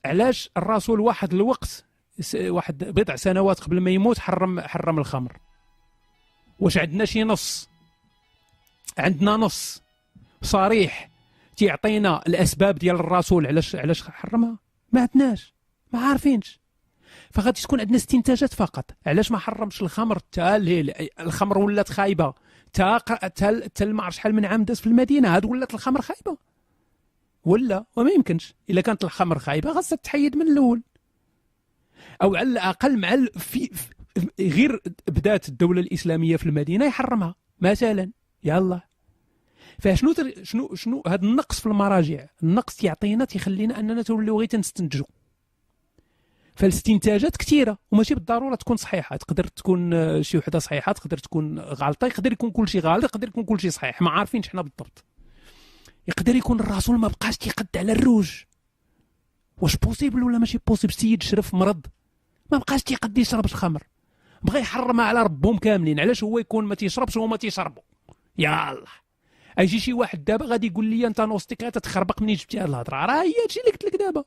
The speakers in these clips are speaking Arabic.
علاش الرسول واحد الوقت، واحد بضع سنوات قبل ما يموت، حرم الخمر؟ واش عندنا شي نص؟ عندنا نص صريح تيعطينا الاسباب ديال الرسول علاش حرمها؟ ما عندناش، ما عارفينش. فغادي تكون عندنا استنتاجات فقط. علاش ما حرمش الخمر؟ الخمر ولات خايبه، تا ما عرف شحال من عام داز في المدينه، هاد ولات الخمر خايبه ولا؟ وما يمكنش. الا كانت الخمر خايبه خاصها تحيد من الاول، او على الاقل مع غير بدات الدوله الاسلاميه في المدينه يحرمها مثلا. يلا، فشنو هذا النقص في المراجع؟ النقص يعطينا تيخلينا اننا توليو غير تنستنتجوا. فالاستنتاجات كثيره وماشي بالضروره تكون صحيحه. تقدر تكون شي وحده صحيحه، تقدر تكون غلطه، يقدر يكون كل شيء غلط، يقدر يكون كل شيء صحيح، ما عارفينش حنا بالضبط. يقدر يكون الرسول ما بقاش تيقد على الروج. واش بوسيبل ولا ماشي بوسيبل؟ سيد شرف مرض ما بقاش تيقد يشرب الخمر، بغى يحرمها على ربهم كاملين. علاش هو يكون ما تيشربش وهما تيشربوا؟ يلا ايجي شي واحد دابا غادي يقول لي انت نوستيك تتخربق منين جبتي هاد الهضره؟ راه هي هادشي اللي قلت لك دابا.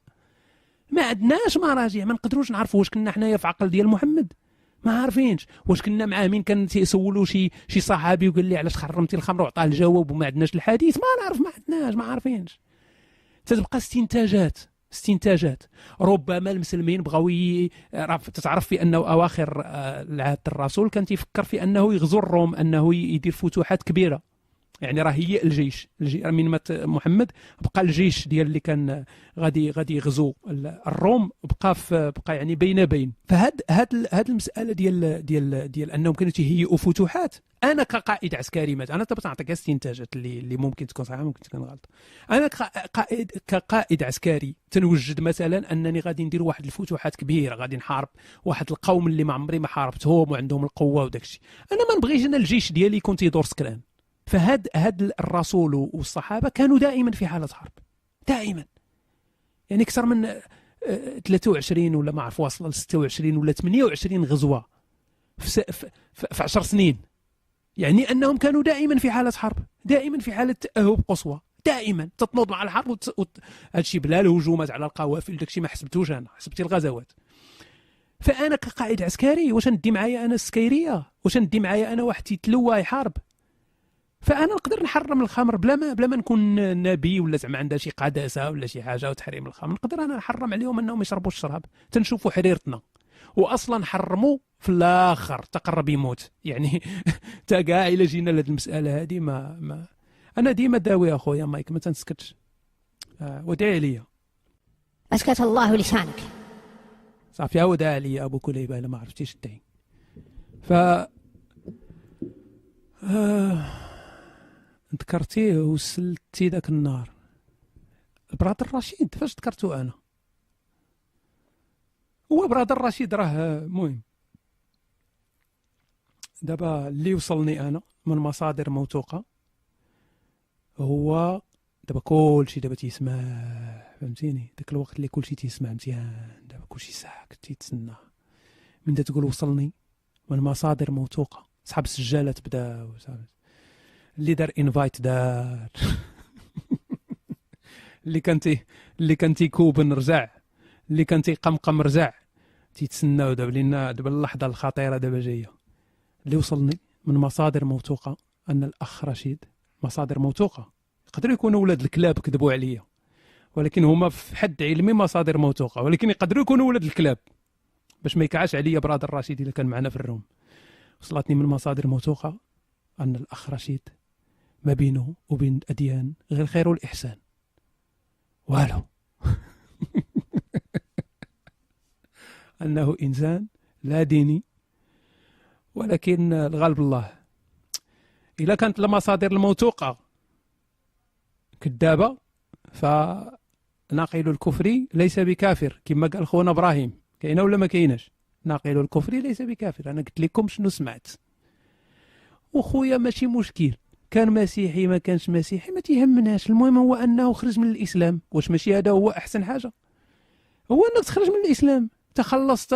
ما عندناش مراجع، ما نقدروش نعرفوا واش كنا حنايا في عقل ديال محمد، ما عارفينش. واش كنا معاه مين كان تيسولوا شي صحابي وقال لي علاش حرمتي الخمر وعطاه الجواب وما عندناش الحديث؟ ما نعرف، ما عندناش، ما عارفينش. تتبقى استنتاجات. ربما المسلمين بغاو تتعرف في انه اواخر العهد الرسول كان تيفكر في انه يغزو الروم، انه يدير فتوحات كبيره. يعني راه هي الجيش من مات محمد بقى الجيش ديال اللي كان غادي يغزو الروم بقى يعني بين. فهاد المساله ديال انهم كانوا تيهيئوا فتوحات. انا كقائد عسكري انا دابا نعطيك استنتاجات اللي ممكن تكون صحيحه ممكن تكون غلط. انا كقائد عسكري تنوجد مثلا انني غادي ندير واحد الفتوحات كبيره، غادي نحارب واحد القوم اللي ما عمري ما حاربتهم وعندهم القوه وداكشي. انا ما نبغيش انا الجيش ديالي يكون تيدور سكران. فهاد الرسول والصحابه كانوا دائما في حاله حرب، دائما. يعني اكثر من 23 ولا ما عرف واصله ل 26 ولا 28 غزوه في 10 سنين. يعني انهم كانوا دائما في حاله حرب، دائما في حاله تاهب قصوى، دائما تتنوض مع الحرب. هادشي بلا الهجومات على القوافل داكشي ما حسبتوش انا، حسبتي الغزوات. فانا كقائد عسكري واش ندي معايا انا السكيريه؟ واش ندي معايا انا واحد تيتلوى يحارب؟ فانا نقدر نحرم الخمر بلا ما نكون نبي ولا زعما عندها شي قداسه ولا شي حاجه وتحريم الخمر. نقدر انا نحرم عليهم انهم يشربوا الشراب. تنشوفوا حريرتنا واصلا حرموا في الاخر تقرب يموت. يعني تا كاع الا جينا لهاد المساله هذه ما انا ديما داوي اخويا مايك، ما تنسكتش. وداعي ليا اسكت الله لسانك. صافي وداعي ليا ابو كليبه الا ما عرفتيش الدعي. ف ذكرتيه وسلتي ذاك النهار برادر رشيد. فاش ذكرتو انا؟ هو برادر رشيد راه مهم. دابا اللي وصلني انا من مصادر موثوقه هو دابا كلشي دابا تيسمع، فهمتيني؟ داك الوقت اللي كلشي تيسمع مزيان، دابا كلشي ساكت تيتسنى. من دا تقول وصلني من مصادر موثوقه، صحاب السجالات بداو، اللي دار انفايت دار اللي كان تيكوبن رجع، اللي كان تيقمقم رجع، تيتسناو دابا لينا دابا اللحظه الخطيره دابا جايه. اللي وصلني من مصادر موثوقه ان الاخ رشيد، مصادر موثوقه يقدروا يكونوا ولاد الكلاب كذبوا عليا، ولكن هما في حد علمي مصادر موثوقه، ولكن يقدروا يكونوا ولاد الكلاب باش ما يكعاش عليا برادر رشيد الا كان معنا في الروم. وصلتني من مصادر موثوقه ان الاخ رشيد ما بينه وبين الأديان غير الخير والإحسان، والو أنه إنسان لا ديني، ولكن الغالب الله. إذا كانت المصادر الموثوقة كذابة فناقل الكفر ليس بكافر، كما قال خونا إبراهيم. كاينه ولا ما كايناش؟ ناقل الكفر ليس بكافر. أنا قلت لكم شنو سمعت، وخويا ماشي مشكل، كان مسيحي ما كانش مسيحي ما تيهمناش. المهم هو انه خرج من الاسلام. واش ماشي هذا هو احسن حاجه؟ هو انك تخرج من الاسلام، تخلصت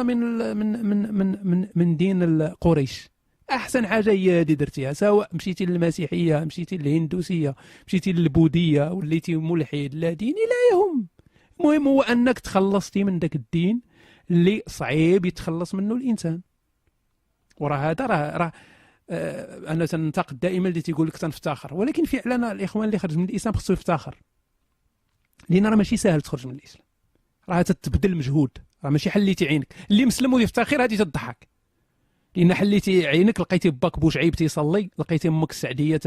من دين قريش. احسن حاجه هي هذه درتيها، سواء مشيتي للمسيحيه، مشيتي للهندوسيه، مشيتي للبوذيه، وليتي ملحد لا ديني، لا يهم. المهم هو انك تخلصتي من داك الدين اللي صعيب يتخلص منه الانسان. وراه هذا راه انا تنتقد دائما اللي تيقول لك تنفتخر، ولكن فعلا الاخوان اللي خرج من الاسلام خصو يفتخر، لان راه ماشي ساهل تخرج من الاسلام، راه تتبذل مجهود، راه ماشي حليتي عينك. اللي مسلم ويفتخر هذه تضحك، لان حليتي عينك لقيتي باك بوشعيب تيصلي، لقيتي امك السعديه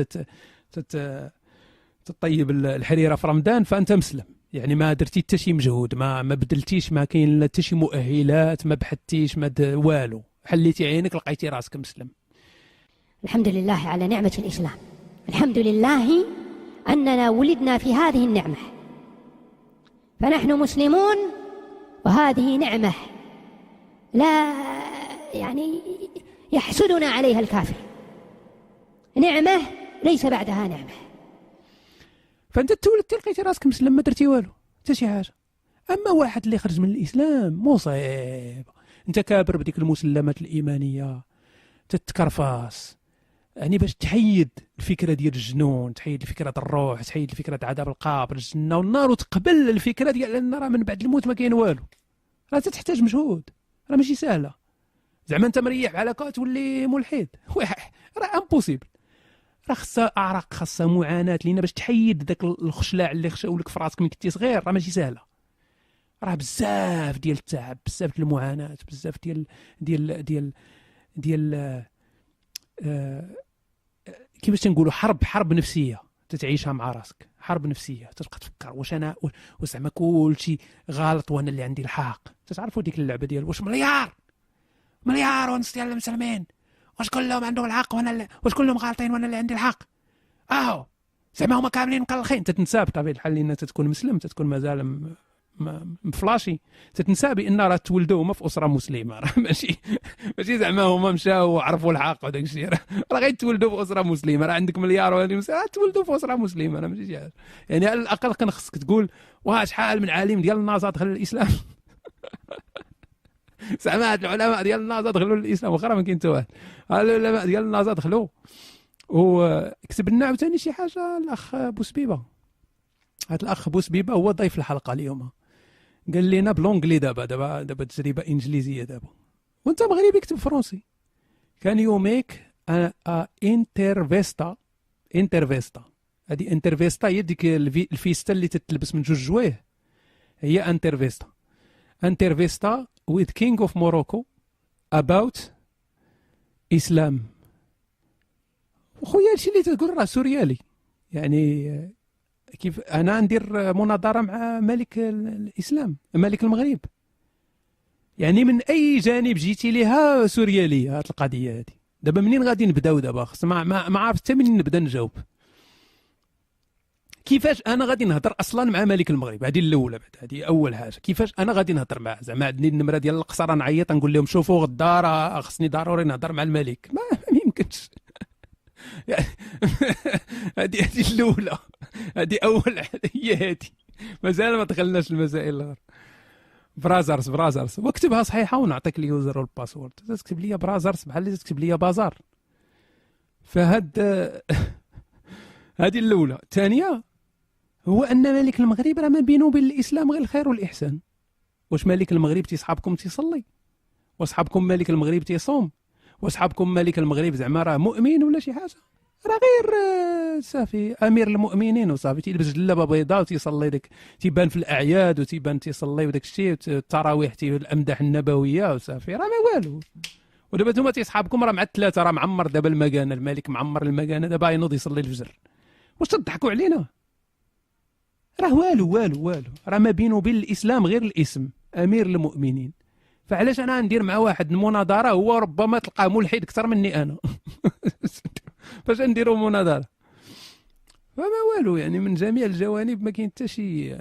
تطيب الحريره في رمضان، فانت مسلم. يعني ما درتي حتى شي مجهود، ما بدلتيش، ما كاين حتى شي مؤهلات، ما بحثتيش، ما والو، حليتي عينك لقيتي راسك مسلم. الحمد لله على نعمة الإسلام، الحمد لله أننا ولدنا في هذه النعمة، فنحن مسلمون، وهذه نعمة لا يعني يحسدنا عليها الكافر، نعمة ليس بعدها نعمة. فانت تولدت لقيتي راسك مسلم، ما درتي والو حتى شي حاجه. اما واحد اللي خرج من الاسلام مصيب، انت كابر بديك المسلمات الايمانيه، تتكرفاس، يعني باش تحيد الفكره ديال الجنون، تحيد الفكره ديال الروح، تحيد الفكره ديال عذاب القبر، الجنه والنار، وتقبل الفكره ديال ان راه من بعد الموت ما كاين والو. راه تحتاج مجهود، راه ماشي سهله. زعما انت مريح بحال هكا تولي ملحد، راه امبوسيبل. راه خاصها اعراق، خاصها معاناه، لان باش تحيد داك الخشلاع اللي خشاو لك في راسك من كنتي صغير راه ماشي سهله. راه بزاف ديال التعب، بزاف ديال المعاناه، بزاف ديال كيفاش تنقولوا حرب نفسيه تتعيشها مع راسك، حرب نفسيه، تبقى تفكر واش انا وزعما كلشي غلط وانا اللي عندي الحق. تعرفوا ديك اللعبه ديال واش مليار ونص ديال المسلمين، واش كلهم عندهم الحق وانا واش كلهم غالطين وانا اللي عندي الحق؟ زعما هما كاملين مقلخين. تتنسى بطبيعه الحال لان تتكون مسلم، تتكون مازال مفلاشي، تتنسى بان راه تولدوا هما في اسره مسلمه، راه ماشي زعما هما مشاو وعرفوا الحق وداك الشيء، راه غير تولدوا في اسره مسلمه. راه عندك مليار ولا راه تولدوا في اسره مسلمه، راه ماشي شي حاجه. يعني على الاقل كان خصك تقول واه شحال من عالم ديال النازا دخل الاسلام. زعما هاد العلماء ديال النازا دخلوا للاسلام، واخا ما كاين حتى واحد. هاد العلماء ديال النازا دخلوا. وكتب لنا عاوتاني شي حاجه الاخ بوسبيبه، هاد الاخ بوسبيبه هو ضيف الحلقه اليوم، قال لنا بلونجلي دابا تجربه انجليزيه دابا، وانت مغربي كتب فرونسي. كان يو ميك انترفيستا. هذه انترفيستا هي ديك الفيستا اللي تتلبس من جوج جوايه، هي انترفيستا with king of Morocco about Islam. وخويا هادشي اللي تقول راه سوريالي. يعني كيف انا ندير مناظره مع ملك الاسلام، ملك المغرب، يعني من اي جانب جيتي ليها سورياليه هاد القضيه هذه. دابا منين غادي نبداو؟ دابا خص ما عرفت حتى منين نبدا نجاوب. كيفاش انا غادي نهضر اصلا مع ملك المغرب؟ هذه الاولى، بعد هذه اول حاجه. كيفاش انا غادي نهضر معاه؟ زعما عندي النمره ديال القصر، نعيط نقول لهم شوفوا غدا راه خصني ضروري نهضر مع الملك؟ ما يمكنش. يعني هذه الاولى، هذه اول هي هذه. مازال ما دخلناش المسائل الاخرى. برازرز واكتبها صحيحه ونعطيك اليوزر والباسورد. تكتب لي برازرز بحال اللي تكتب لي بازار. فهاد هذه الاولى. الثانيه هو ان ملك المغرب راه ما بينه وبين الاسلام غير الخير والاحسان. واش ملك المغرب تيصحابكم تيصلي؟ وصحابكم ملك المغرب تيصوم؟ وصحابكم ملك المغرب زعما راه مؤمن ولا شي حاجه؟ راه غير صافي امير المؤمنين وصافي، تيلبس جلابه بيضاء وتيصلي، داك تيبان في الاعياد وتيبان تيصلي وداك الشيء، التراويح الامداح النبويه وصافي، راه ما والو. ودابا نتوما تيصحابكم راه مع الثلاثه، راه معمر دابا المكانه، الملك معمر المكانه دابا ينوض يصلي الفجر. واش تضحكوا علينا؟ راه والو، راه ما بينه وبين الاسلام غير الاسم، امير المؤمنين. فعلاش انا ندير مع واحد المناظره هو ربما تلقاه ملحد اكثر مني انا؟ فاش نديروا مناظره؟ فما والو، يعني من جميع الجوانب ما كاين حتى شي